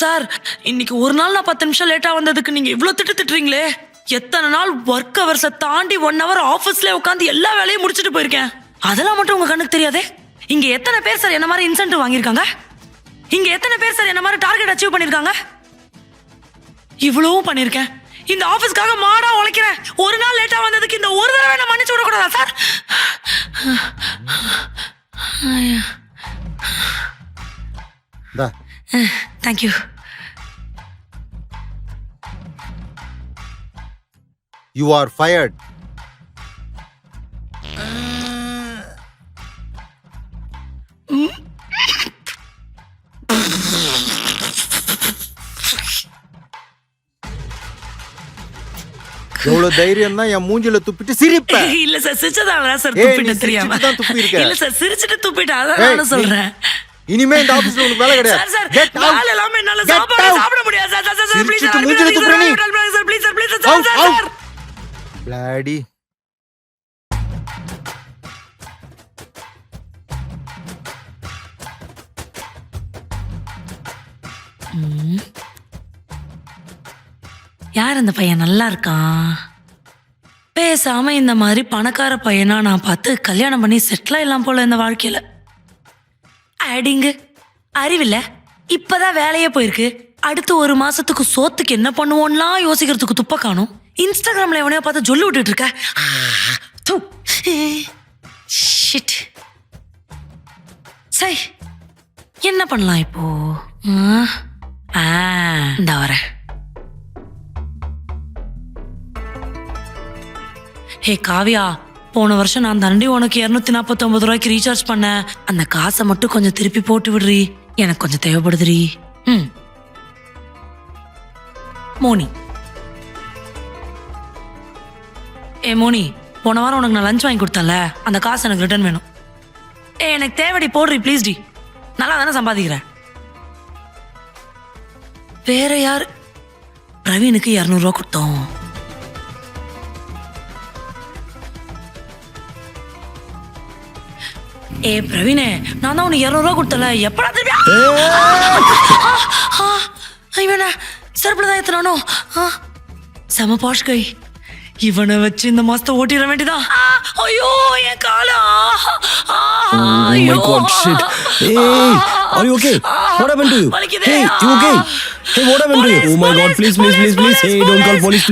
Sir, இன்னைக்கு ஒரு நாள் நான் 10 நிமிஷம் லேட்டா வந்ததுக்கு நீங்க இவ்ளோ திட்டுறீங்களே. எத்தனை நாள் ஒர்க் ஹவர்ஸை தாண்டி 1 hour ஆஃபீஸ்ல உட்காந்து எல்லா வேலையும் முடிச்சுட்டு போயிருக்கேன். அதெல்லாம் மட்டும் உங்க கண்ணுக்கு தெரியாதே. இங்க எத்தனை பேர் சார் என்ன மாதிரி இன்சென்டிவ் வாங்கியிருக்காங்க? இங்க எத்தனை பேர் சார் என்ன மாதிரி டார்கெட் அச்சீவ் பண்ணிருக்காங்க? இவ்வளவும் பண்ணிருக்கேன். இந்த ஆபீஸ்க்காக மாடா உழைக்கிறேன். ஒரு நாள் லேட்டா வந்ததுக்கு இந்த ஒரு தடவை நான் மன்னிச்சு விடக்கூடாதா sir? Thank you. You are fired. எவ்வளவு தைரியம் தான் என் மூஞ்சில துப்பிட்டு சிரிப்ப? இல்ல சார், சிரிச்சதால சார் துப்பிட்டு தெரியாம. இல்ல சார், சிரிச்சிட்டு துப்பிட்டு அதான் நான் சொல்றேன். இனிமே இந்த ஆபீஸ்ல உங்களுக்கு வேலை கிடையாது. சார் சார், வேலை இல்லாம என்னால சாப்பிட முடியாது sir. Sir sir please sir, மூஞ்சில துப்புற நீ. Sir please sir, please sir sir. Bloody. யார் அந்த பையன்? நல்லா இருக்கான். பேசாம இந்த மாதிரி பணக்கார பையனா நான் பார்த்து கல்யாணம் பண்ணி செட்டில் ஆயிடலாம் போல இந்த வாழ்க்கையில. அடிங்கு அறிவில்ல, இப்பதான் வேலையே போயிருக்கு. அடுத்து 1 மாசத்துக்கு சோத்துக்கு என்ன பண்ணுவோம்லாம் யோசிக்கிறதுக்கு துப்ப காணும். இன்ஸ்டாகிராம்ல எவனையோ பார்த்து சொல்லி விட்டுட்டு இருக்க. ஷிட். சை, என்ன பண்ணலாம் இப்போ? இந்த வரேன். ஹே காவியா, போன வருஷம் நான் தாண்டி உனக்கு 249 ரூபாய்க்கு ரீசார்ஜ் பண்ணேன். அந்த காசை மட்டும் கொஞ்சம் திருப்பி போட்டு விடுறி, எனக்கு கொஞ்சம் தேவைப்படுதுரி. மோனி. ஏ மோனி, போன வாரம் உனக்கு நான் லஞ்ச் வாங்கி கொடுத்தேன்ல, அந்த காசு எனக்கு ரிட்டர்ன் வேணும். எனக்கு தேவடி, போடுறி ப்ளீஸ் டி. நல்லா தானே சம்பாதிக்கிறேன். வேற யார்? பிரவீனுக்கு 200 ரூபா கொடுத்தோம். ஏ பிரவீனே, நான் தான் உனக்கு 200 ரூபா கொடுத்தல, எப்படா திருப்பி? இவன செருப்புல தான் எத்தனானோ. செம பாஷ் கை. இவனை வச்சு இந்த மாசத்தை ஓட்டிட வேண்டியதான். ஐயோ என் காலா. Oh my god, shit. Hey, are you okay? What happened to you? Hey, you okay? Hey, what happened to you? Oh my god, please. Hey, don't call police, please.